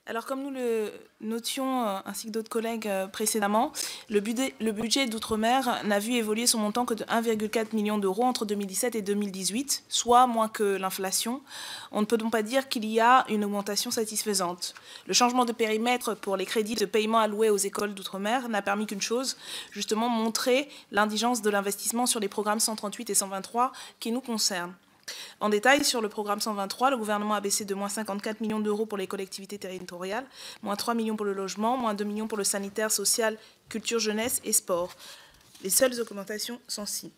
Alors, comme nous le notions, ainsi que d'autres collègues précédemment, le budget d'outre-mer n'a vu évoluer son montant que de 1,4 million d'euros entre 2017 et 2018, soit moins que l'inflation. On ne peut donc pas dire qu'il y a une augmentation satisfaisante. Le changement de périmètre pour les crédits de paiement alloués aux écoles d'outre-mer n'a permis qu'une chose, justement montrer l'indigence de l'investissement sur les programmes 138 et 123 qui nous concernent. En détail, sur le programme 123, le gouvernement a baissé de moins 54 millions d'euros pour les collectivités territoriales, moins 3 millions pour le logement, moins 2 millions pour le sanitaire, social, culture, jeunesse et sport. Les seules augmentations sensibles.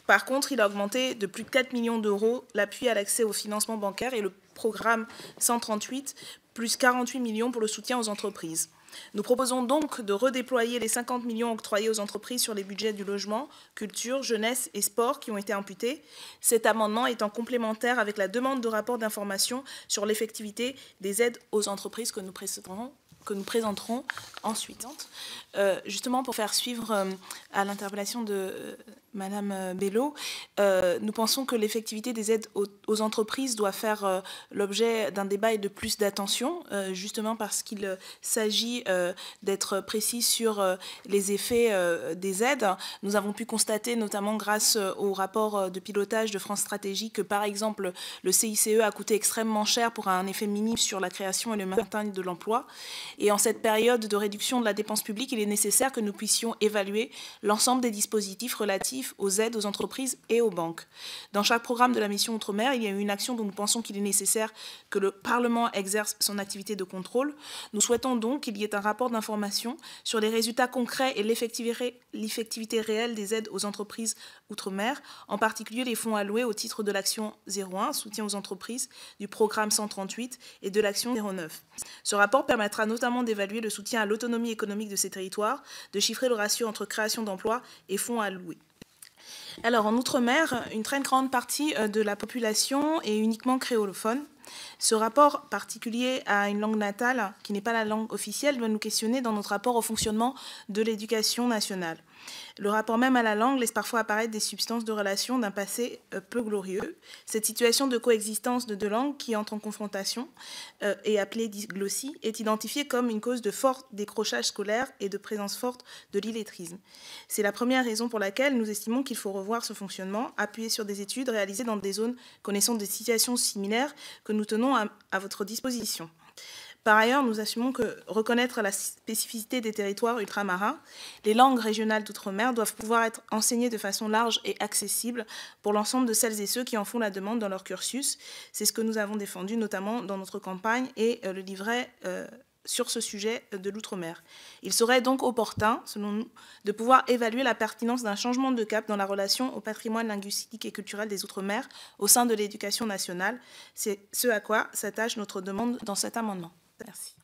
Par contre, il a augmenté de plus de 4 millions d'euros l'appui à l'accès au financement bancaire et le programme 138, plus 48 millions pour le soutien aux entreprises. Nous proposons donc de redéployer les 50 millions octroyés aux entreprises sur les budgets du logement, culture, jeunesse et sport qui ont été amputés. Cet amendement étant complémentaire avec la demande de rapport d'information sur l'effectivité des aides aux entreprises que nous présenterons ensuite. Justement, pour faire suivre à l'interpellation de Madame Bello, nous pensons que l'effectivité des aides aux entreprises doit faire l'objet d'un débat et de plus d'attention, justement parce qu'il s'agit d'être précis sur les effets des aides. Nous avons pu constater, notamment grâce au rapport de pilotage de France Stratégie, que par exemple le CICE a coûté extrêmement cher pour un effet minime sur la création et le maintien de l'emploi. Et en cette période de réduction de la dépense publique, il est nécessaire que nous puissions évaluer l'ensemble des dispositifs relatifs aux aides aux entreprises et aux banques. Dans chaque programme de la mission Outre-mer, il y a une action dont nous pensons qu'il est nécessaire que le Parlement exerce son activité de contrôle. Nous souhaitons donc qu'il y ait un rapport d'information sur les résultats concrets et l'effectivité réelle des aides aux entreprises Outre-mer, en particulier les fonds alloués au titre de l'action 01, soutien aux entreprises, du programme 138 et de l'action 09. Ce rapport permettra notamment d'évaluer le soutien à l'autonomie économique de ces territoires, de chiffrer le ratio entre création d'emplois et fonds alloués. Alors, en Outre-mer, une très grande partie de la population est uniquement créolophone. Ce rapport particulier à une langue natale, qui n'est pas la langue officielle, doit nous questionner dans notre rapport au fonctionnement de l'éducation nationale. Le rapport même à la langue laisse parfois apparaître des substances de relations d'un passé peu glorieux. Cette situation de coexistence de deux langues qui entrent en confrontation et appelée dyglossie est identifiée comme une cause de fort décrochage scolaire et de présence forte de l'illettrisme. C'est la première raison pour laquelle nous estimons qu'il faut revoir ce fonctionnement, appuyé sur des études réalisées dans des zones connaissant des situations similaires que nous tenons à votre disposition. Par ailleurs, nous assumons que reconnaître la spécificité des territoires ultramarins, les langues régionales d'outre-mer doivent pouvoir être enseignées de façon large et accessible pour l'ensemble de celles et ceux qui en font la demande dans leur cursus. C'est ce que nous avons défendu notamment dans notre campagne et le livret sur ce sujet de l'outre-mer. Il serait donc opportun, selon nous, de pouvoir évaluer la pertinence d'un changement de cap dans la relation au patrimoine linguistique et culturel des outre-mer au sein de l'éducation nationale. C'est ce à quoi s'attache notre demande dans cet amendement. Merci.